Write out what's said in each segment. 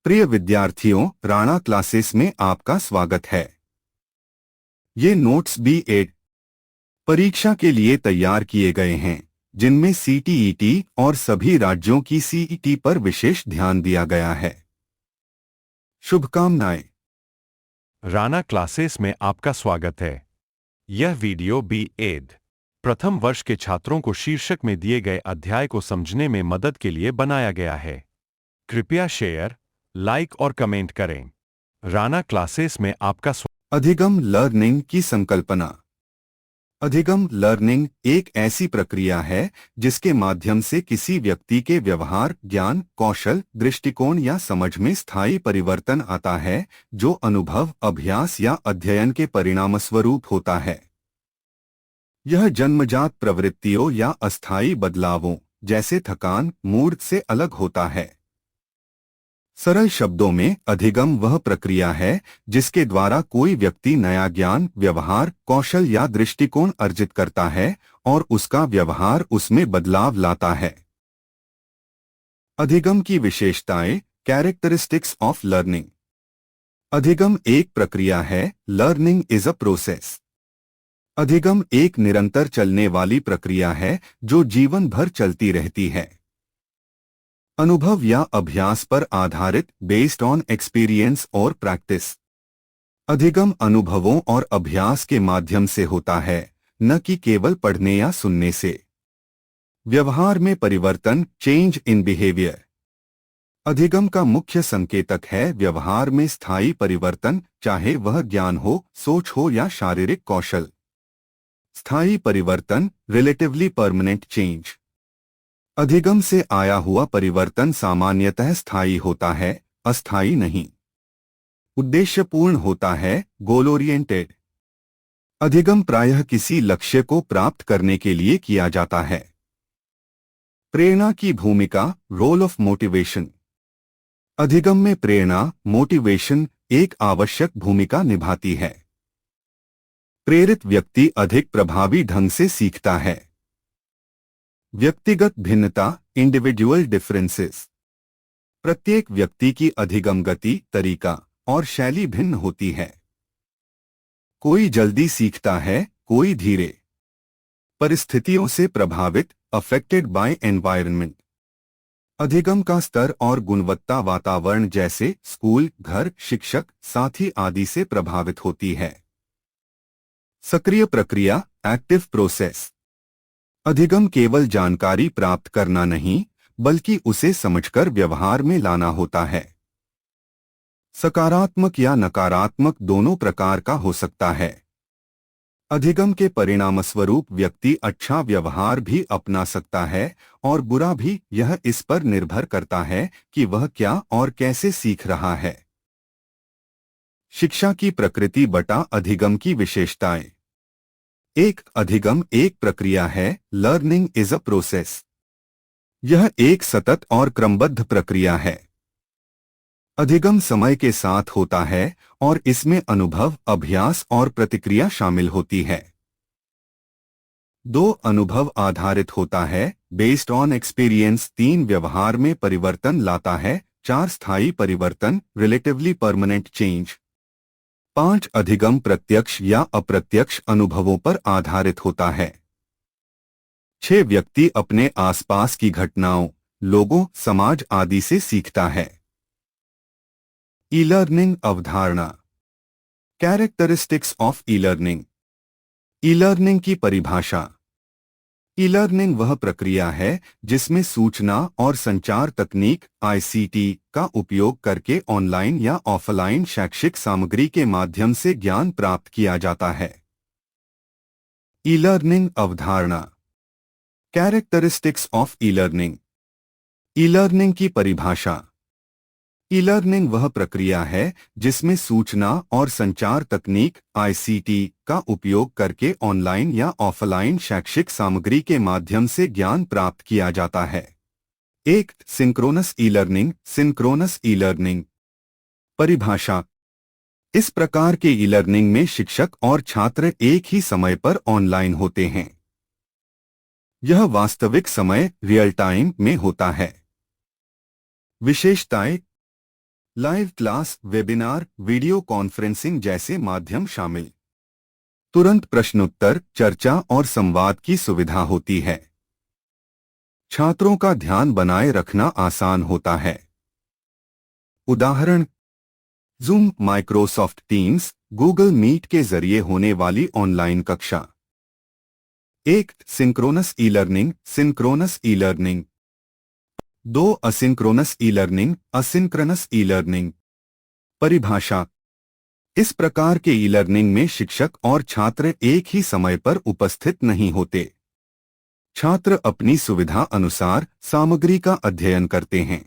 प्रिय विद्यार्थियों, राणा क्लासेस में आपका स्वागत है। ये नोट्स B.Ed परीक्षा के लिए तैयार किए गए हैं, जिनमें CTET और सभी राज्यों की CET पर विशेष ध्यान दिया गया है। शुभकामनाएं। राणा क्लासेस में आपका स्वागत है। यह वीडियो B.Ed प्रथम वर्ष के छात्रों को शीर्षक में दिए गए अध्याय को समझने में मदद के लिए बनाया गया है। कृपया शेयर, लाइक और कमेंट करें। राणा क्लासेस में आपका अधिगम लर्निंग की संकल्पना। अधिगम लर्निंग एक ऐसी प्रक्रिया है जिसके माध्यम से किसी व्यक्ति के व्यवहार, ज्ञान, कौशल, दृष्टिकोण या समझ में स्थायी परिवर्तन आता है, जो अनुभव, अभ्यास या अध्ययन के परिणामस्वरूप होता है। यह जन्मजात प्रवृत्तियों या अस्थायी बदलावों, जैसे थकान, मूड से अलग होता है। सरल शब्दों में, अधिगम वह प्रक्रिया है जिसके द्वारा कोई व्यक्ति नया ज्ञान, व्यवहार, कौशल या दृष्टिकोण अर्जित करता है और उसका व्यवहार उसमें बदलाव लाता है। अधिगम की विशेषताएं, कैरेक्टरिस्टिक्स ऑफ लर्निंग। अधिगम एक प्रक्रिया है। Learning is a process. अधिगम एक निरंतर चलने वाली प्रक्रिया है जो जीवन भर चलती रहती है। अनुभव या अभ्यास पर आधारित, बेस्ड ऑन एक्सपीरियंस और प्रैक्टिस। अधिगम अनुभवों और अभ्यास के माध्यम से होता है, न कि केवल पढ़ने या सुनने से। व्यवहार में परिवर्तन, चेंज इन बिहेवियर। अधिगम का मुख्य संकेतक है व्यवहार में स्थायी परिवर्तन, चाहे वह ज्ञान हो, सोच हो या शारीरिक कौशल। स्थायी परिवर्तन, रिलेटिवली परमानेंट चेंज। अधिगम से आया हुआ परिवर्तन सामान्यतः स्थायी होता है, अस्थायी नहीं। उद्देश्यपूर्ण होता है, गोल ओरिएंटेड। अधिगम प्रायः किसी लक्ष्य को प्राप्त करने के लिए किया जाता है। प्रेरणा की भूमिका, रोल ऑफ मोटिवेशन। अधिगम में प्रेरणा, मोटिवेशन एक आवश्यक भूमिका निभाती है। प्रेरित व्यक्ति अधिक प्रभावी ढंग से सीखता है। व्यक्तिगत भिन्नता, इंडिविजुअल डिफरेंसेस। प्रत्येक व्यक्ति की अधिगम गति, तरीका और शैली भिन्न होती है। कोई जल्दी सीखता है, कोई धीरे। परिस्थितियों से प्रभावित, अफेक्टेड बाय एनवायरनमेंट। अधिगम का स्तर और गुणवत्ता वातावरण जैसे स्कूल, घर, शिक्षक, साथी आदि से प्रभावित होती है। सक्रिय प्रक्रिया, एक्टिव प्रोसेस। अधिगम केवल जानकारी प्राप्त करना नहीं, बल्कि उसे समझकर व्यवहार में लाना होता है। सकारात्मक या नकारात्मक दोनों प्रकार का हो सकता है। अधिगम के परिणामस्वरूप व्यक्ति अच्छा व्यवहार भी अपना सकता है और बुरा भी, यह इस पर निर्भर करता है कि वह क्या और कैसे सीख रहा है। शिक्षा की प्रकृति बटा अधिगम की विशेषताएं। एक, अधिगम एक प्रक्रिया है। Learning is a process. यह एक सतत और क्रमबद्ध प्रक्रिया है। अधिगम समय के साथ होता है और इसमें अनुभव, अभ्यास और प्रतिक्रिया शामिल होती है। दो, अनुभव आधारित होता है, बेस्ड ऑन एक्सपीरियंस। तीन, व्यवहार में परिवर्तन लाता है। चार, स्थायी परिवर्तन, रिलेटिवली परमानेंट चेंज। पांच, अधिगम प्रत्यक्ष या अप्रत्यक्ष अनुभवों पर आधारित होता है। छह, व्यक्ति अपने आसपास की घटनाओं, लोगों, समाज आदि से सीखता है। ई लर्निंग अवधारणा, characteristics of e learning. E learning की परिभाषा। ई लर्निंग वह प्रक्रिया है जिसमें सूचना और संचार तकनीक ICT का उपयोग करके ऑनलाइन या ऑफलाइन शैक्षिक सामग्री के माध्यम से ज्ञान प्राप्त किया जाता है। ई लर्निंग अवधारणा, characteristics of e learning. E learning की परिभाषा। ई लर्निंग वह प्रक्रिया है जिसमें सूचना और संचार तकनीक ICT का उपयोग करके ऑनलाइन या ऑफलाइन शैक्षिक सामग्री के माध्यम से ज्ञान प्राप्त किया जाता है। एक, synchronous e learning. Synchronous e learning परिभाषा। इस प्रकार के ई लर्निंग में शिक्षक और छात्र एक ही समय पर ऑनलाइन होते हैं। यह वास्तविक समय, रियल टाइम में होता है। विशेषताएं। Live class, webinar, video conferencing जैसे माध्यम शामिल। तुरंत प्रश्नोत्तर, चर्चा और संवाद की सुविधा होती है। छात्रों का ध्यान बनाए रखना आसान होता है। उदाहरण: Zoom, Microsoft Teams, Google Meet के जरिए होने वाली ऑनलाइन कक्षा। 1. Synchronous e learning, synchronous e learning. 2. Asynchronous e learning, asynchronous e learning. परिभाषा: इस प्रकार के ई लर्निंग में शिक्षक और छात्र एक ही समय पर उपस्थित नहीं होते। छात्र अपनी सुविधा अनुसार सामग्री का अध्ययन करते हैं।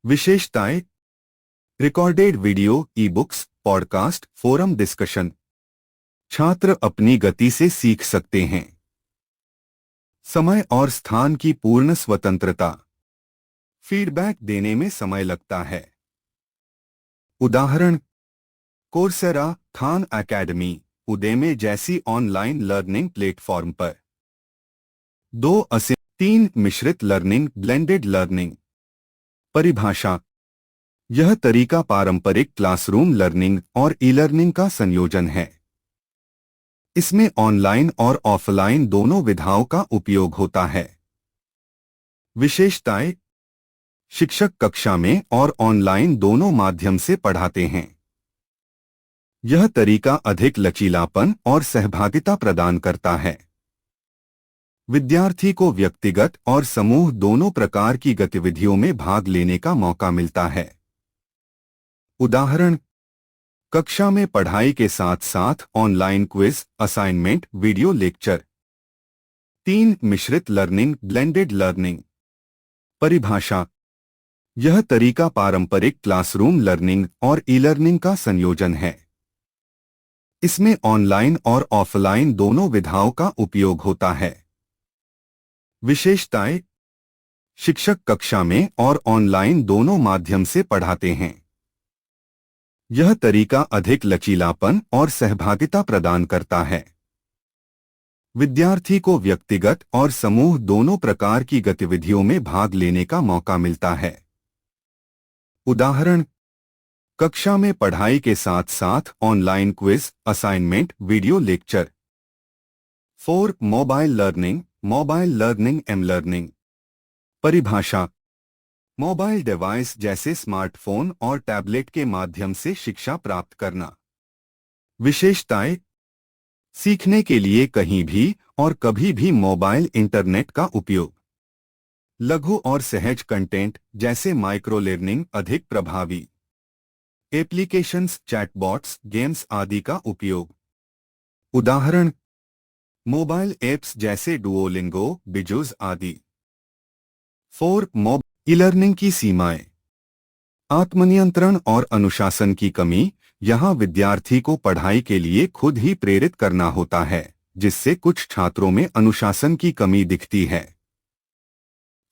विशेषताएं: recorded video, e books, podcast, forum discussion. छात्र अपनी गति से सीख सकते हैं। समय और स्थान की पूर्ण स्वतंत्रता। फीडबैक देने में समय लगता है। उदाहरण: कोर्सेरा, खान एकेडमी, उदेमे जैसी ऑनलाइन लर्निंग प्लेटफॉर्म पर। 3. मिश्रित लर्निंग, ब्लेंडेड लर्निंग। परिभाषा: यह तरीका पारंपरिक क्लासरूम लर्निंग और ई लर्निंग का संयोजन है। इसमें ऑनलाइन और ऑफलाइन दोनों विधाओं का उपयोग होता है। विशेषताएं: शिक्षक कक्षा में और ऑनलाइन दोनों माध्यम से पढ़ाते हैं। यह तरीका अधिक लचीलापन और सहभागिता प्रदान करता है। विद्यार्थी को व्यक्तिगत और समूह दोनों प्रकार की गतिविधियों में भाग लेने का मौका मिलता है। उदाहरण: कक्षा में पढ़ाई के साथ साथ online quiz, assignment, video lecture. 3. मिश्रित लर्निंग, ब्लेंडेड लर्निंग। परिभाषा: यह तरीका पारंपरिक क्लासरूम लर्निंग और ई लर्निंग का संयोजन है। इसमें ऑनलाइन और ऑफलाइन दोनों विधाओं का उपयोग होता है। विशेषताएं: शिक्षक कक्षा में और ऑनलाइन दोनों माध्यम से पढ़ाते हैं। यह तरीका अधिक लचीलापन और सहभागिता प्रदान करता है। विद्यार्थी को व्यक्तिगत और समूह दोनों प्रकार की गतिविधियों में भाग लेने का मौका मिलता है। उदाहरण: कक्षा में पढ़ाई के साथ साथ online quiz, assignment, video lecture. 4. Mobile learning, mobile learning, am learning. परिभाषा: मोबाइल डिवाइस जैसे स्मार्टफोन और टैबलेट के माध्यम से शिक्षा प्राप्त करना। विशेषताएं: सीखने के लिए कहीं भी और कभी भी मोबाइल इंटरनेट का उपयोग। लघु और सहज कंटेंट जैसे माइक्रो लर्निंग अधिक प्रभावी। एप्लीकेशंस, चैटबॉट्स, गेम्स आदि का उपयोग। उदाहरण: मोबाइल ऐप्स जैसे डुओलिंगो, बिजूज आदि। 4. ई लर्निंग की सीमाएं। आत्मनियंत्रण और अनुशासन की कमी। यहाँ विद्यार्थी को पढ़ाई के लिए खुद ही प्रेरित करना होता है, जिससे कुछ छात्रों में अनुशासन की कमी दिखती है।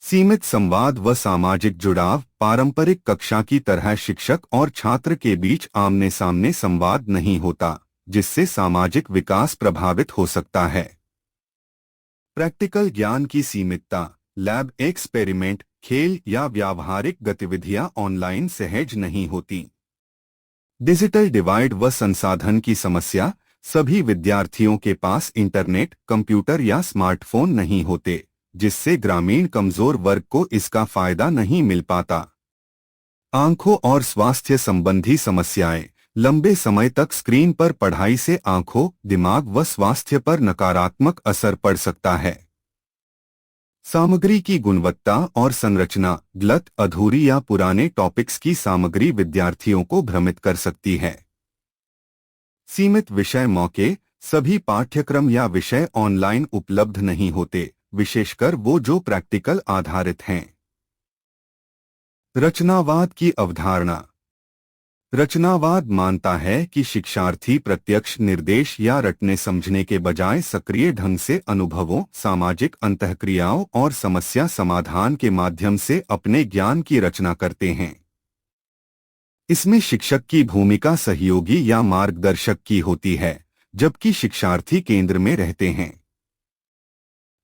सीमित संवाद व सामाजिक जुड़ाव। पारंपरिक कक्षा की तरह शिक्षक और छात्र के बीच आमने सामने संवाद नहीं होता, जिससे सामाजिक विकास प्रभावित हो सकता है। प्रैक्टिकल ज्ञान की सीमितता। लैब एक्सपेरिमेंट, खेल या व्यावहारिक गतिविधियां ऑनलाइन सहज नहीं होती। डिजिटल डिवाइड व संसाधन की समस्या। सभी विद्यार्थियों के पास इंटरनेट, कंप्यूटर या स्मार्टफोन नहीं होते, जिससे ग्रामीण कमजोर वर्ग को इसका फायदा नहीं मिल पाता। आंखों और स्वास्थ्य संबंधी समस्याएं। लंबे समय तक स्क्रीन पर पढ़ाई से आंखों, दिमाग व स्वास्थ्य पर नकारात्मक असर पड़ सकता है। सामग्री की गुणवत्ता और संरचना। गलत, अधूरी या पुराने टॉपिक्स की सामग्री विद्यार्थियों को भ्रमित कर सकती है। सीमित विषय मौके। सभी पाठ्यक्रम या विषय ऑनलाइन उपलब्ध नहीं होते, विशेषकर वो जो प्रैक्टिकल आधारित हैं। रचनावाद की अवधारणा। रचनावाद मानता है कि शिक्षार्थी प्रत्यक्ष निर्देश या रटने समझने के बजाय सक्रिय ढंग से अनुभवों, सामाजिक अंतःक्रियाओं और समस्या समाधान के माध्यम से अपने ज्ञान की रचना करते हैं। इसमें शिक्षक की भूमिका सहयोगी या मार्गदर्शक की होती है, जबकि शिक्षार्थी केंद्र में रहते हैं।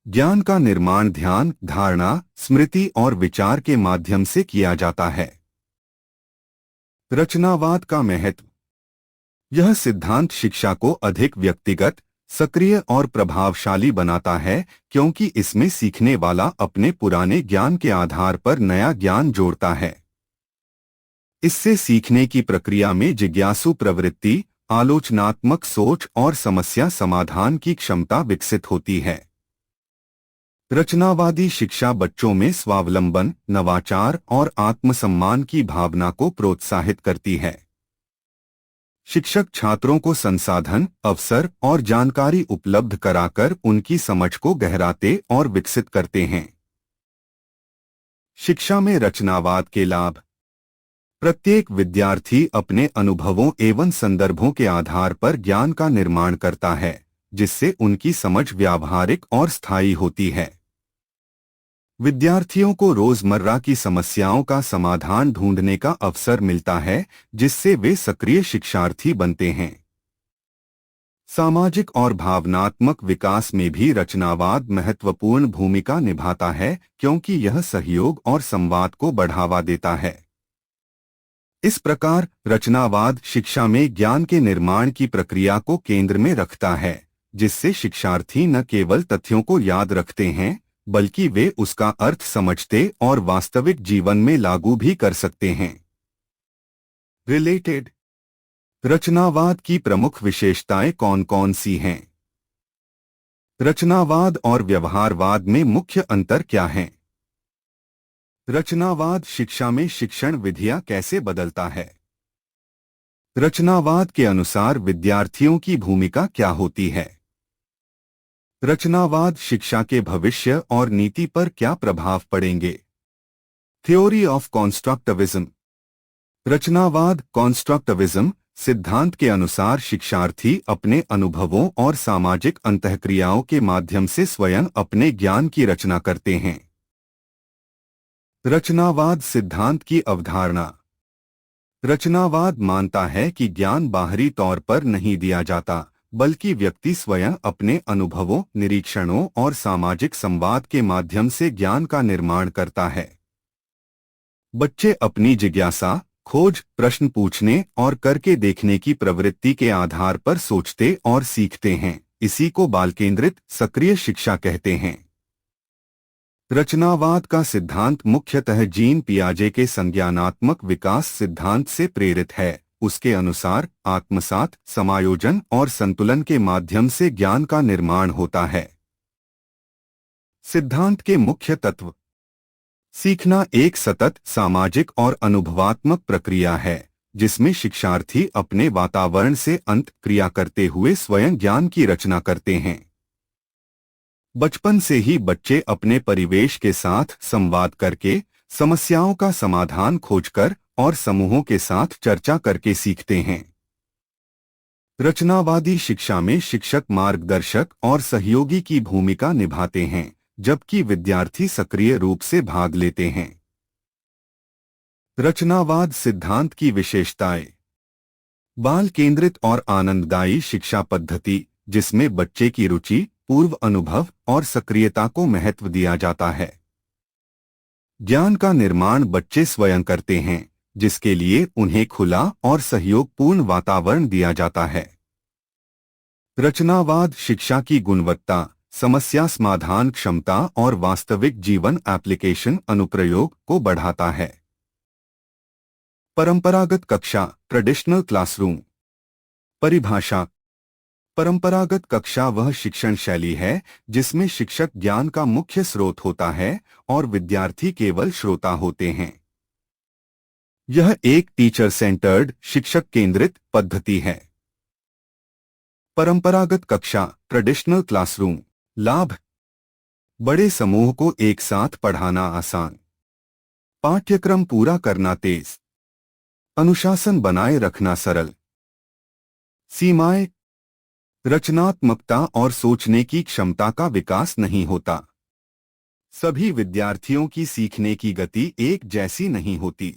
ज्ञान का निर्माण ध्यान, धारणा, स्मृति और विचार के माध्यम से किया जाता है। रचनावाद का महत्व। यह सिद्धांत शिक्षा को अधिक व्यक्तिगत, सक्रिय और प्रभावशाली बनाता है, क्योंकि इसमें सीखने वाला अपने पुराने ज्ञान के आधार पर नया ज्ञान जोड़ता है। इससे सीखने की प्रक्रिया में जिज्ञासु प्रवृत्ति, आलोचनात्मक सोच और समस्या समाधान की क्षमता विकसित होती है। रचनावादी शिक्षा बच्चों में स्वावलंबन, नवाचार और आत्मसम्मान की भावना को प्रोत्साहित करती है। शिक्षक छात्रों को संसाधन, अवसर और जानकारी उपलब्ध कराकर उनकी समझ को गहराते और विकसित करते हैं। शिक्षा में रचनावाद के लाभ। प्रत्येक विद्यार्थी अपने अनुभवों एवं संदर्भों के आधार पर ज्ञान का निर्माण करता है, जिससे उनकी समझ व्यावहारिक और स्थायी होती है। विद्यार्थियों को रोजमर्रा की समस्याओं का समाधान ढूंढने का अवसर मिलता है, जिससे वे सक्रिय शिक्षार्थी बनते हैं। सामाजिक और भावनात्मक विकास में भी रचनावाद महत्वपूर्ण भूमिका निभाता है, क्योंकि यह सहयोग और संवाद को बढ़ावा देता है। इस प्रकार रचनावाद शिक्षा में ज्ञान के निर्माण की प्रक्रिया को केंद्र में रखता है, जिससे शिक्षार्थी न केवल तथ्यों को याद रखते हैं, बल्कि वे उसका अर्थ समझते और वास्तविक जीवन में लागू भी कर सकते हैं। रिलेटेड। रचनावाद की प्रमुख विशेषताएं कौन-कौन सी हैं? रचनावाद और व्यवहारवाद में मुख्य अंतर क्या है? रचनावाद शिक्षा में शिक्षण विधियां कैसे बदलता है? रचनावाद के अनुसार विद्यार्थियों की भूमिका क्या होती है? रचनावाद शिक्षा के भविष्य और नीति पर क्या प्रभाव पड़ेंगे? Theory of कॉन्स्ट्रक्टिविज्म। रचनावाद कॉन्स्ट्रक्टिविज्म सिद्धांत के अनुसार शिक्षार्थी अपने अनुभवों और सामाजिक अंतःक्रियाओं के माध्यम से स्वयं अपने ज्ञान की रचना करते हैं। रचनावाद सिद्धांत की अवधारणा। रचनावाद मानता है कि ज्ञान बाहरी तौर पर नहीं दिया जाता, बल्कि व्यक्ति स्वयं अपने अनुभवों, निरीक्षणों और सामाजिक संवाद के माध्यम से ज्ञान का निर्माण करता है। बच्चे अपनी जिज्ञासा, खोज, प्रश्न पूछने और करके देखने की प्रवृत्ति के आधार पर सोचते और सीखते हैं। इसी को बाल केंद्रित सक्रिय शिक्षा कहते हैं। रचनावाद का सिद्धांत मुख्यतः जीन पियाजे के संज्ञानात्मक विकास सिद्धांत से प्रेरित है। उसके अनुसार आत्मसात, समायोजन और संतुलन के माध्यम से ज्ञान का निर्माण होता है। सिद्धांत के मुख्य तत्व। सीखना एक सतत, सामाजिक और अनुभवात्मक प्रक्रिया है, जिसमें शिक्षार्थी अपने वातावरण से अंत क्रिया करते हुए स्वयं ज्ञान की रचना करते हैं। बचपन से ही बच्चे अपने परिवेश के साथ संवाद करके, समस्याओं का समाधान खोजकर और समूहों के साथ चर्चा करके सीखते हैं। रचनावादी शिक्षा में शिक्षक मार्गदर्शक और सहयोगी की भूमिका निभाते हैं, जबकि विद्यार्थी सक्रिय रूप से भाग लेते हैं। रचनावाद सिद्धांत की विशेषताएं। बाल केंद्रित और आनंददायी शिक्षा पद्धति, जिसमें बच्चे की रुचि, पूर्व अनुभव और सक्रियता को महत्व दिया जाता है। ज्ञान का निर्माण बच्चे स्वयं करते हैं, जिसके लिए उन्हें खुला और सहयोगपूर्ण वातावरण दिया जाता है। रचनावाद शिक्षा की गुणवत्ता, समस्या समाधान क्षमता और वास्तविक जीवन एप्लीकेशन अनुप्रयोग को बढ़ाता है। परंपरागत कक्षा ट्रेडिशनल क्लासरूम। परिभाषा। परंपरागत कक्षा वह शिक्षण शैली है जिसमें शिक्षक ज्ञान का मुख्य स्रोत होता है और विद्यार्थी केवल श्रोता होते हैं। यह एक टीचर सेंटर्ड, शिक्षक केंद्रित पद्धति है। परंपरागत कक्षा ट्रेडिशनल क्लासरूम। लाभ। बड़े समूह को एक साथ पढ़ाना आसान। पाठ्यक्रम पूरा करना तेज। अनुशासन बनाए रखना सरल। सीमाएं। रचनात्मकता और सोचने की क्षमता का विकास नहीं होता। सभी विद्यार्थियों की सीखने की गति एक जैसी नहीं होती।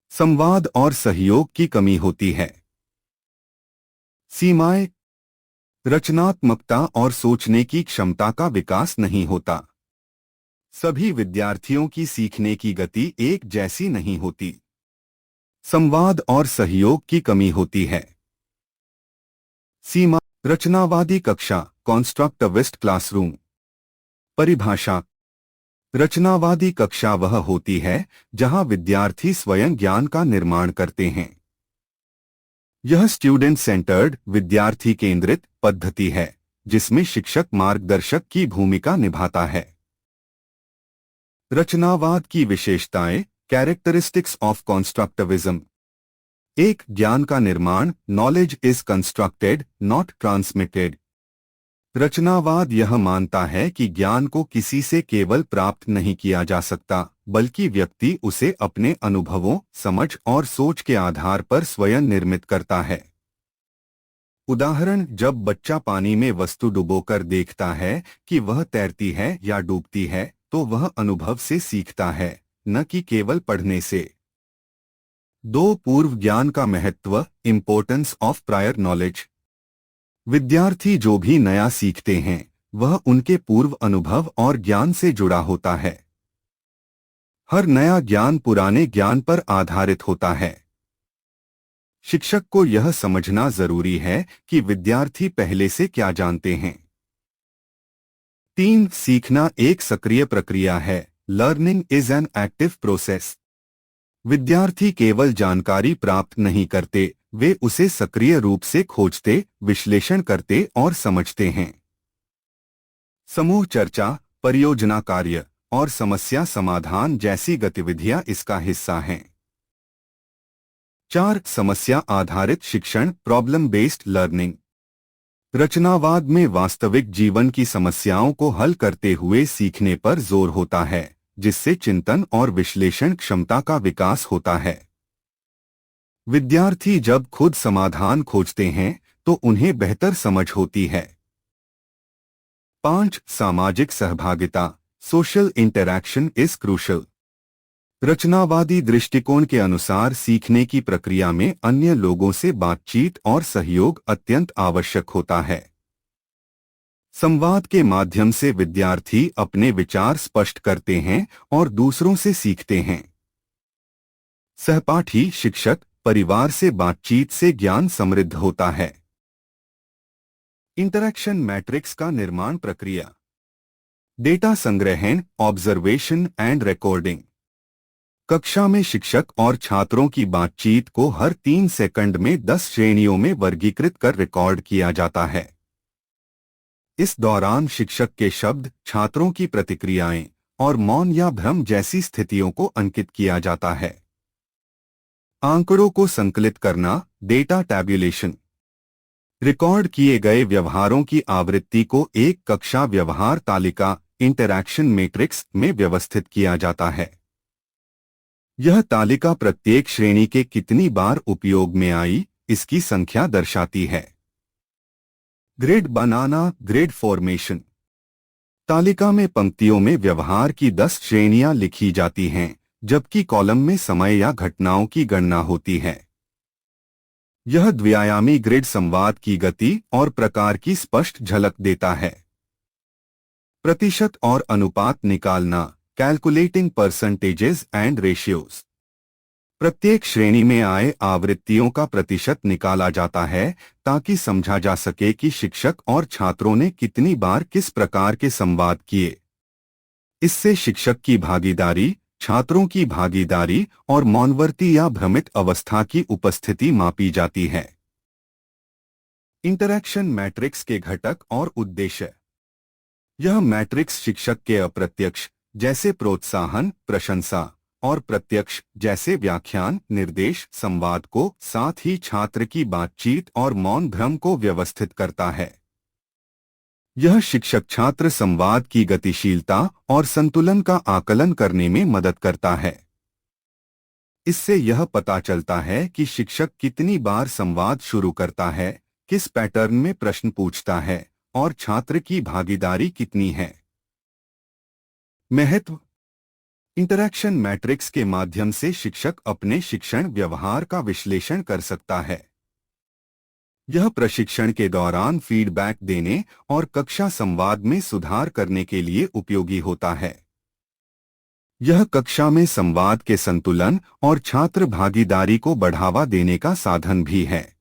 संवाद और सहयोग की कमी होती है। सीमाएं। रचनात्मकता और सोचने की क्षमता का विकास नहीं होता। सभी विद्यार्थियों की सीखने की गति एक जैसी नहीं होती। संवाद और सहयोग की कमी होती है। सीमा, रचनावादी कक्षा, कॉन्स्ट्रक्टिविस्ट क्लासरूम। परिभाषा। रचनावादी कक्षा वह होती है जहां विद्यार्थी स्वयं ज्ञान का निर्माण करते हैं। यह स्टूडेंट सेंटर्ड, विद्यार्थी केंद्रित पद्धति है जिसमें शिक्षक मार्गदर्शक की भूमिका निभाता है। रचनावाद की विशेषताएं, कैरेक्टरिस्टिक्स ऑफ कॉन्स्ट्रक्टिविज्म। एक, ज्ञान का निर्माण, knowledge is constructed not transmitted. रचनावाद यह मानता है कि ज्ञान को किसी से केवल प्राप्त नहीं किया जा सकता, बल्कि व्यक्ति उसे अपने अनुभवों, समझ और सोच के आधार पर स्वयं निर्मित करता है। उदाहरण, जब बच्चा पानी में वस्तु डुबोकर देखता है कि वह तैरती है या डूबती है, तो वह अनुभव से सीखता है, न कि केवल पढ़ने से। 2, पूर्व ज्ञान का महत्व, इम्पोर्टेंस ऑफ प्रायर नॉलेज। विद्यार्थी जो भी नया सीखते हैं वह उनके पूर्व अनुभव और ज्ञान से जुड़ा होता है। हर नया ज्ञान पुराने ज्ञान पर आधारित होता है। शिक्षक को यह समझना जरूरी है कि विद्यार्थी पहले से क्या जानते हैं। 3, सीखना एक सक्रिय प्रक्रिया है, learning is an active process. विद्यार्थी केवल जानकारी प्राप्त नहीं करते, वे उसे सक्रिय रूप से खोजते, विश्लेषण करते और समझते हैं। समूह चर्चा, परियोजना कार्य और समस्या समाधान जैसी गतिविधियां इसका हिस्सा हैं। 4, समस्या आधारित शिक्षण, प्रॉब्लम बेस्ड लर्निंग। रचनावाद में वास्तविक जीवन की समस्याओं को हल करते हुए सीखने पर जोर होता है, जिससे चिंतन और विश्लेषण क्षमता का विकास होता है। विद्यार्थी जब खुद समाधान खोजते हैं तो उन्हें बेहतर समझ होती है। 5, सामाजिक सहभागिता, सोशल इंटरैक्शन इज क्रूशल। रचनावादी दृष्टिकोण के अनुसार सीखने की प्रक्रिया में अन्य लोगों से बातचीत और सहयोग अत्यंत आवश्यक होता है। संवाद के माध्यम से विद्यार्थी अपने विचार स्पष्ट करते हैं और दूसरों से सीखते हैं। सहपाठी, शिक्षक, परिवार से बातचीत से ज्ञान समृद्ध होता है। इंटरैक्शन मैट्रिक्स का निर्माण प्रक्रिया। डेटा संग्रहण, ऑब्जर्वेशन एंड रिकॉर्डिंग। कक्षा में शिक्षक और छात्रों की बातचीत को हर 3 सेकंड में 10 श्रेणियों में वर्गीकृत कर रिकॉर्ड किया जाता है। इस दौरान शिक्षक के शब्द, छात्रों की प्रतिक्रियाएं और मौन या भ्रम जैसी स्थितियों को अंकित किया जाता है। आंकड़ों को संकलित करना, डेटा टैब्यूलेशन। रिकॉर्ड किए गए व्यवहारों की आवृत्ति को एक कक्षा व्यवहार तालिका, इंटरैक्शन मैट्रिक्स में व्यवस्थित किया जाता है। यह तालिका प्रत्येक श्रेणी के कितनी बार उपयोग में आई, इसकी संख्या दर्शाती है। ग्रिड बनाना, ग्रिड फॉर्मेशन। तालिका में पंक्तियों में व्यवहार की 10 श्रेणियां लिखी जाती हैं, जबकि कॉलम में समय या घटनाओं की गणना होती है। यह द्विआयामी ग्रिड संवाद की गति और प्रकार की स्पष्ट झलक देता है। प्रतिशत और अनुपात निकालना, कैलकुलेटिंग परसेंटेजेस एंड रेशियोज। प्रत्येक श्रेणी में आए आवृत्तियों का प्रतिशत निकाला जाता है ताकि समझा जा सके कि शिक्षक और छात्रों ने कितनी बार किस प्रकार के संवाद किए। इससे शिक्षक की भागीदारी, छात्रों की भागीदारी और मौनवर्ती या भ्रमित अवस्था की उपस्थिति मापी जाती है। इंटरैक्शन मैट्रिक्स के घटक और उद्देश्य। यह मैट्रिक्स शिक्षक के अप्रत्यक्ष, जैसे प्रोत्साहन, प्रशंसा, और प्रत्यक्ष, जैसे व्याख्यान, निर्देश, संवाद को, साथ ही छात्र की बातचीत और मौन भ्रम को व्यवस्थित करता है। यह शिक्षक छात्र संवाद की गतिशीलता और संतुलन का आकलन करने में मदद करता है। इससे यह पता चलता है कि शिक्षक कितनी बार संवाद शुरू करता है, किस पैटर्न में प्रश्न पूछता है और छात्र की भागीदारी कितनी है। महत्व। इंटरैक्शन मैट्रिक्स के माध्यम से शिक्षक अपने शिक्षण व्यवहार का विश्लेषण कर सकता है। यह प्रशिक्षण के दौरान फीडबैक देने और कक्षा संवाद में सुधार करने के लिए उपयोगी होता है। यह कक्षा में संवाद के संतुलन और छात्र भागीदारी को बढ़ावा देने का साधन भी है।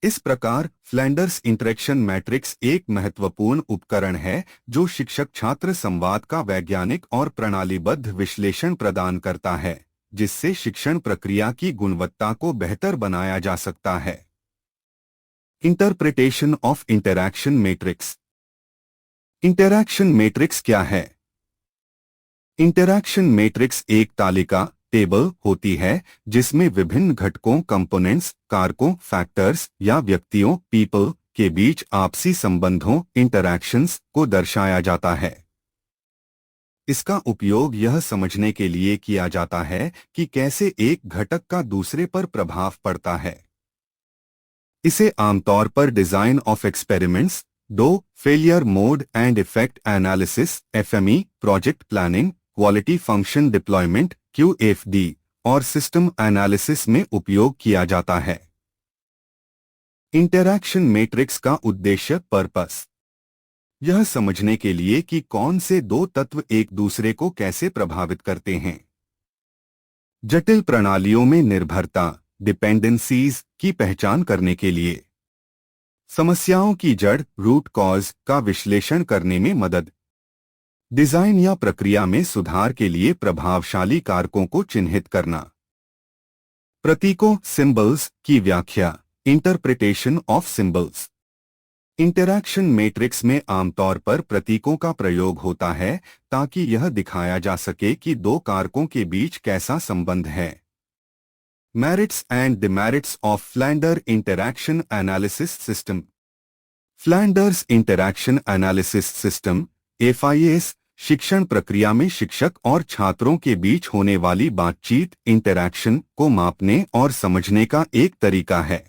इस प्रकार फ्लैंडर्स इंटरेक्शन मैट्रिक्स एक महत्वपूर्ण उपकरण है जो शिक्षक छात्र संवाद का वैज्ञानिक और प्रणालीबद्ध विश्लेषण प्रदान करता है, जिससे शिक्षण प्रक्रिया की गुणवत्ता को बेहतर बनाया जा सकता है। Interpretation of interaction matrix. Interaction matrix क्या है? इंटरैक्शन मैट्रिक्स एक तालिका टेबल होती है जिसमें विभिन्न घटकों कंपोनेंट्स, कारकों, फैक्टर्स या व्यक्तियों पीपल के बीच आपसी संबंधों इंटरैक्शंस को दर्शाया जाता है। इसका उपयोग यह समझने के लिए किया जाता है कि कैसे एक घटक का दूसरे पर प्रभाव पड़ता है। इसे आमतौर पर design of experiments, failure mode and effect analysis FME, project planning, quality function deployment QFD और सिस्टम एनालिसिस में उपयोग किया जाता है। इंटरैक्शन मैट्रिक्स का उद्देश्य पर्पस यह समझने के लिए कि कौन से दो तत्व एक दूसरे को कैसे प्रभावित करते हैं। जटिल प्रणालियों में निर्भरता डिपेंडेंसीज की पहचान करने के लिए, समस्याओं की जड़ रूट कॉज का विश्लेषण करने में मदद, डिजाइन या प्रक्रिया में सुधार के लिए प्रभावशाली कारकों को चिन्हित करना। प्रतीकों सिंबल्स की व्याख्या interpretation of symbols. Interaction matrix में आमतौर पर प्रतीकों का प्रयोग होता है ताकि यह दिखाया जा सके कि दो कारकों के बीच कैसा संबंध है। Merits and demerits of Flanders interaction analysis system. Flanders interaction analysis system FIS शिक्षण प्रक्रिया में शिक्षक और छात्रों के बीच होने वाली बातचीत इंटरैक्शन को मापने और समझने का एक तरीका है।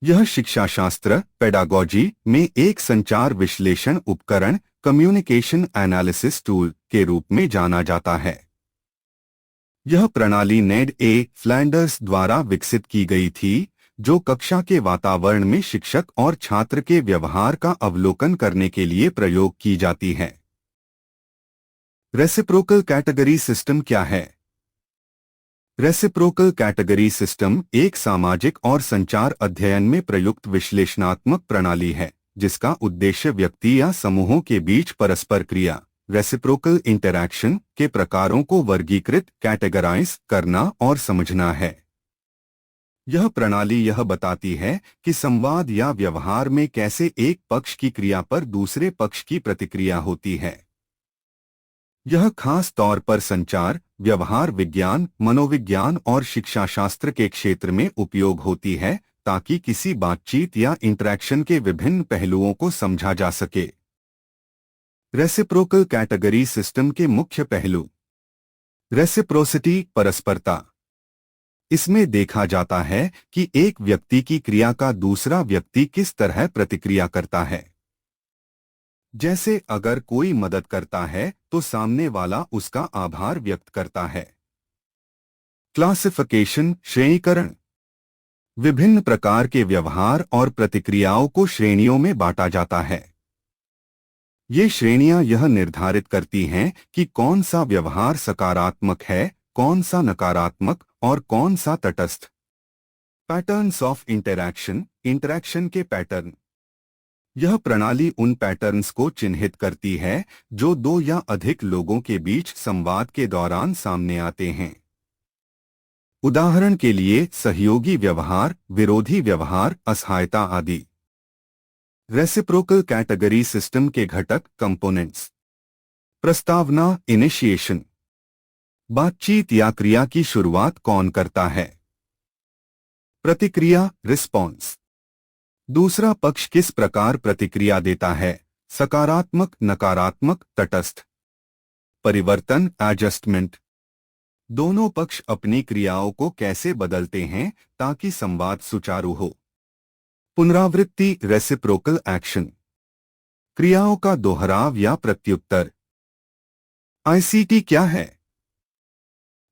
यह शिक्षाशास्त्र पेडागोजी में एक संचार विश्लेषण उपकरण कम्युनिकेशन एनालिसिस टूल के रूप में जाना जाता है। यह प्रणाली नेड ए फ्लैंडर्स द्वारा विकसित की गई थी, जो कक्षा के वातावरण में शिक्षक और छात्र के व्यवहार का अवलोकन करने के लिए प्रयोग की जाती है। रेसिप्रोकल कैटेगरी सिस्टम क्या है? रेसिप्रोकल कैटेगरी सिस्टम एक सामाजिक और संचार अध्ययन में प्रयुक्त विश्लेषणात्मक प्रणाली है जिसका उद्देश्य व्यक्ति या समूहों के बीच परस्पर क्रिया रेसिप्रोकल इंटरैक्शन के प्रकारों को वर्गीकृत कैटेगराइज करना और समझना है। यह प्रणाली यह बताती है कि संवाद या व्यवहार में कैसे एक पक्ष की क्रिया पर दूसरे पक्ष की प्रतिक्रिया होती है। यह खास तौर पर संचार, व्यवहार विज्ञान, मनोविज्ञान और शिक्षाशास्त्र के क्षेत्र में उपयोग होती है ताकि किसी बातचीत या इंटरैक्शन के विभिन्न पहलुओं को समझा जा सके। रेसिप्रोकल कैटेगरी सिस्टम के मुख्य पहलू। रेसिप्रोसिटी परस्परता। इसमें देखा जाता है कि एक व्यक्ति की क्रिया का दूसरा व्यक्ति किस तरह प्रतिक्रिया करता है। जैसे अगर कोई मदद करता है तो सामने वाला उसका आभार व्यक्त करता है। क्लासिफिकेशन श्रेणीकरण। विभिन्न प्रकार के व्यवहार और प्रतिक्रियाओं को श्रेणियों में बांटा जाता है। ये श्रेणियां यह निर्धारित करती हैं कि कौन सा व्यवहार सकारात्मक है, कौन सा नकारात्मक और कौन सा तटस्थ। पैटर्न्स ऑफ इंटरैक्शन, इंटरैक्शन के पैटर्न। यह प्रणाली उन पैटर्न्स को चिन्हित करती है जो दो या अधिक लोगों के बीच संवाद के दौरान सामने आते हैं। उदाहरण के लिए सहयोगी व्यवहार, विरोधी व्यवहार, असहायता आदि। रेसिप्रोकल कैटेगरी सिस्टम के घटक कंपोनेंट्स। प्रस्तावना इनिशिएशन। बातचीत या क्रिया की शुरुआत कौन करता है। प्रतिक्रिया रिस्पॉन्स। दूसरा पक्ष किस प्रकार प्रतिक्रिया देता है, सकारात्मक, नकारात्मक, तटस्थ। परिवर्तन एडजस्टमेंट। दोनों पक्ष अपनी क्रियाओं को कैसे बदलते हैं ताकि संवाद सुचारू हो। पुनरावृत्ति रेसिप्रोकल एक्शन। क्रियाओं का दोहराव या प्रत्युत्तर। ICT क्या है?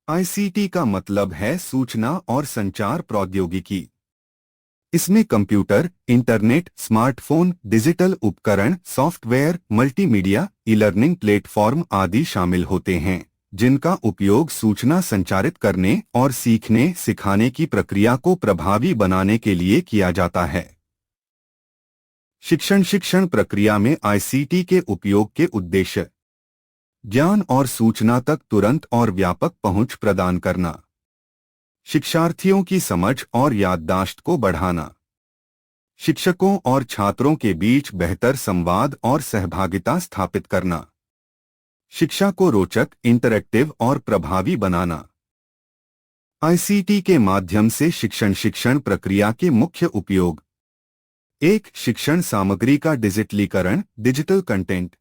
ICT का मतलब है सूचना और संचार प्रौद्योगिकी। इसमें कंप्यूटर, इंटरनेट, स्मार्टफोन, डिजिटल उपकरण, software, multimedia, e learning platform आदि शामिल होते हैं, जिनका उपयोग सूचना संचारित करने और सीखने सिखाने की प्रक्रिया को प्रभावी बनाने के लिए किया जाता है। शिक्षण प्रक्रिया में आईसीटी के उपयोग के उद्देश्य: ज्ञान और सूचना तक तुरंत और व्यापक पहुंच प्रदान करना, शिक्षार्थियों की समझ और याददाश्त को बढ़ाना, शिक्षकों और छात्रों के बीच बेहतर संवाद और सहभागिता स्थापित करना, शिक्षा को रोचक, इंटरैक्टिव और प्रभावी बनाना। आईसीटी के माध्यम से शिक्षण प्रक्रिया के मुख्य उपयोग: 1. शिक्षण सामग्री का डिजिटलीकरण, डिजिटल कंटेंट,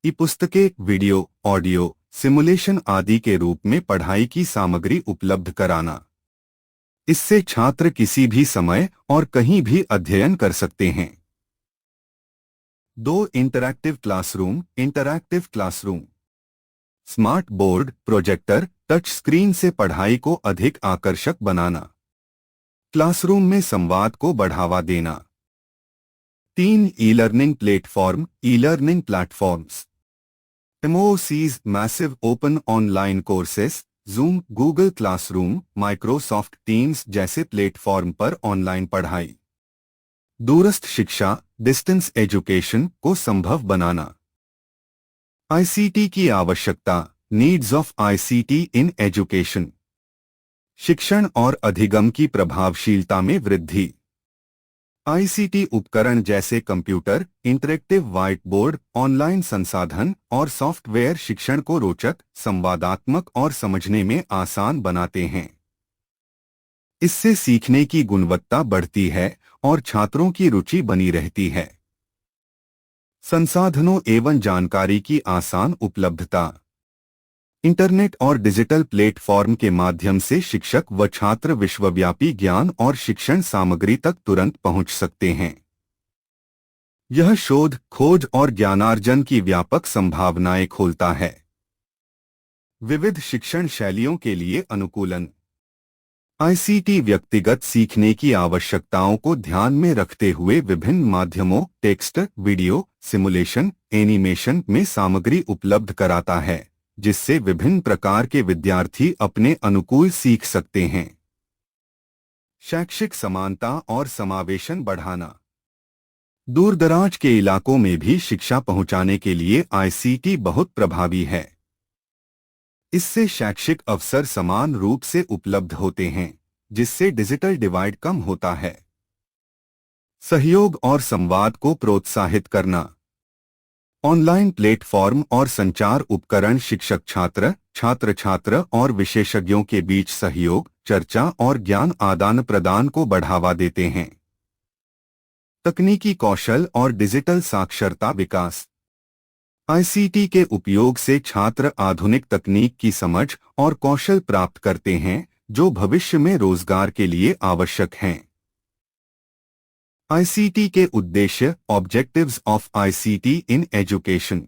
ई पुस्तकें, वीडियो, ऑडियो, सिमुलेशन आदि के रूप में पढ़ाई की सामग्री उपलब्ध कराना। इससे छात्र किसी भी समय और कहीं भी अध्ययन कर सकते हैं। 2. Interactive classroom, smart board, projector, touch screen से पढ़ाई को अधिक आकर्षक बनाना, क्लासरूम में संवाद को बढ़ावा देना। 3. E learning platforms, MOOCs, massive open online courses, zoom, Google classroom, Microsoft teams जैसे प्लेटफॉर्म पर ऑनलाइन पढ़ाई। दूरस्थ शिक्षा, डिस्टेंस एजुकेशन को संभव बनाना। आईसीटी की आवश्यकता, needs of ICT in education, शिक्षण और अधिगम की प्रभावशीलता में वृद्धि। आईसीटी उपकरण जैसे computer, interactive white board, online संसाधन और सॉफ्टवेयर शिक्षण को रोचक, संवादात्मक और समझने में आसान बनाते हैं। इससे सीखने की गुणवत्ता बढ़ती है और छात्रों की रुचि बनी रहती है। संसाधनों एवं जानकारी की आसान उपलब्धता, इंटरनेट और डिजिटल प्लेटफॉर्म के माध्यम से शिक्षक व छात्र विश्वव्यापी ज्ञान और शिक्षण सामग्री तक तुरंत पहुंच सकते हैं। यह शोध, खोज और ज्ञानार्जन की व्यापक संभावनाएं खोलता है। विविध शिक्षण शैलियों के लिए अनुकूलन, आईसीटी व्यक्तिगत सीखने की आवश्यकताओं को ध्यान में रखते हुए विभिन्न माध्यमों, टेक्स्ट, वीडियो, सिमुलेशन, एनिमेशन में सामग्री उपलब्ध कराता है, जिससे विभिन्न प्रकार के विद्यार्थी अपने अनुकूल सीख सकते हैं। शैक्षिक समानता और समावेशन बढ़ाना, दूरदराज के इलाकों में भी शिक्षा पहुंचाने के लिए आईसीटी बहुत प्रभावी है। इससे शैक्षिक अवसर समान रूप से उपलब्ध होते हैं, जिससे डिजिटल डिवाइड कम होता है। सहयोग और संवाद को प्रोत्साहित करना, ऑनलाइन प्लेटफॉर्म और संचार उपकरण शिक्षक छात्र और विशेषज्ञों के बीच सहयोग, चर्चा और ज्ञान आदान प्रदान को बढ़ावा देते हैं। तकनीकी कौशल और डिजिटल साक्षरता विकास, आईसीटी के उपयोग से छात्र आधुनिक तकनीक की समझ और कौशल प्राप्त करते हैं, जो भविष्य में रोजगार के लिए आवश्यक हैं। आईसीटी के उद्देश्य, objectives of ICT in education,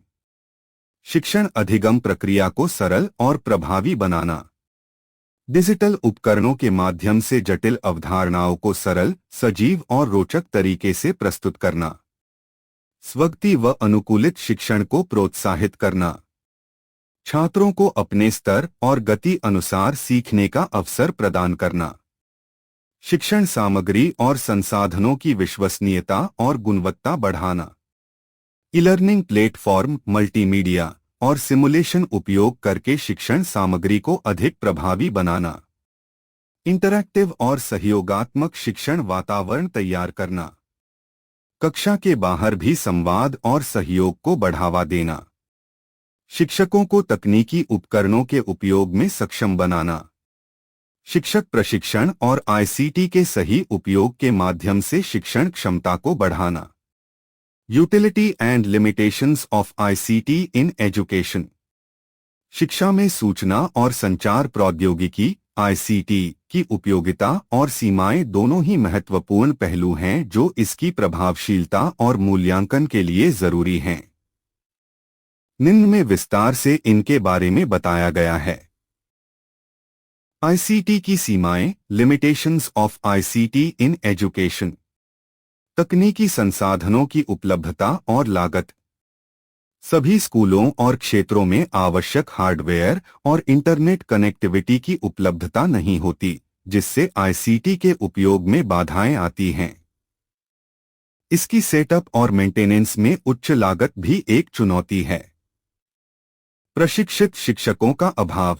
शिक्षण अधिगम प्रक्रिया को सरल और प्रभावी बनाना, डिजिटल उपकरणों के माध्यम से जटिल अवधारणाओं को सरल, सजीव और रोचक तरीके से प्रस्तुत करना, स्वगति व अनुकूलित शिक्षण को प्रोत्साहित करना, छात्रों को अपने स्तर और गति अनुसार सीखने का अवसर प्रदान करना, शिक्षण सामग्री और संसाधनों की विश्वसनीयता और गुणवत्ता बढ़ाना, ई लर्निंग प्लेटफॉर्म, मल्टीमीडिया और सिमुलेशन उपयोग करके शिक्षण सामग्री को अधिक प्रभावी बनाना, इंटरैक्टिव और सहयोगात्मक शिक्षण वातावरण तैयार करना, कक्षा के बाहर भी संवाद और सहयोग को बढ़ावा देना, शिक्षकों को तकनीकी उपकरणों के उपयोग में सक्षम बनाना, शिक्षक प्रशिक्षण और आईसीटी के सही उपयोग के माध्यम से शिक्षण क्षमता को बढ़ाना। Utility and limitations of ICT in education, शिक्षा में सूचना और संचार प्रौद्योगिकी आईसीटी की उपयोगिता और सीमाएं दोनों ही महत्वपूर्ण पहलू हैं जो इसकी प्रभावशीलता और मूल्यांकन के लिए जरूरी हैं। निम्न में विस्तार से इनके बारे में बताया गया है। आईसीटी की सीमाएं, limitations of ICT in education. तकनीकी संसाधनों की उपलब्धता और लागत। सभी स्कूलों और क्षेत्रों में आवश्यक हार्डवेयर और इंटरनेट कनेक्टिविटी की उपलब्धता नहीं होती, जिससे आईसीटी के उपयोग में बाधाएं आती हैं। इसकी सेटअप और मेंटेनेंस में उच्च लागत भी एक चुनौती है। प्रशिक्षित शिक्षकों का अभाव।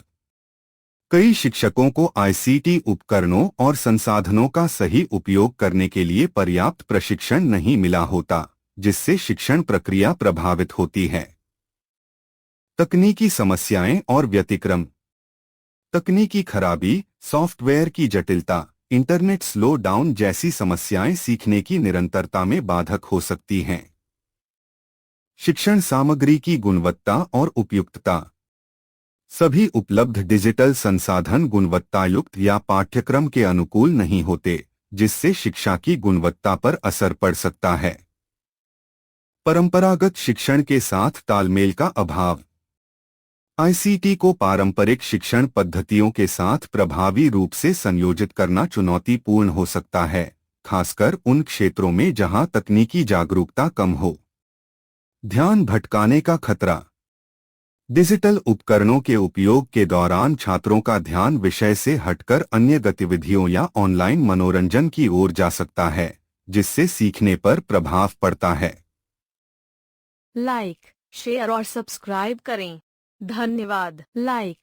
कई शिक्षकों को आईसीटी उपकरणों और संसाधनों का सही उपयोग करने के लिए पर्याप्त प्रशिक्षण नहीं मिला होता, जिससे शिक्षण प्रक्रिया प्रभावित होती है। तकनीकी समस्याएं और व्यतिक्रम। तकनीकी खराबी, सॉफ्टवेयर की जटिलता, इंटरनेट स्लो डाउन जैसी समस्याएं सीखने की निरंतरता में बाधक हो सकती हैं। शिक्षण सामग्री की गुणवत्ता और उपयुक्तता। सभी उपलब्ध डिजिटल संसाधन गुणवत्तायुक्त या पाठ्यक्रम के अनुकूल नहीं होते, जिससे शिक्षा की गुणवत्ता पर असर पड़ सकता है। परंपरागत शिक्षण के साथ तालमेल का अभाव। आईसीटी को पारंपरिक शिक्षण पद्धतियों के साथ प्रभावी रूप से संयोजित करना चुनौतीपूर्ण हो सकता है, खासकर उन क्षेत्रों में जहां तकनीकी जागरूकता कम हो। ध्यान भटकाने का खतरा। डिजिटल उपकरणों के उपयोग के दौरान छात्रों का ध्यान विषय से हटकर अन्य गतिविधियों या ऑनलाइन मनोरंजन की ओर जा सकता है, जिससे सीखने पर प्रभाव पड़ता है। लाइक, शेयर और सब्सक्राइब करें। धन्यवाद। लाइक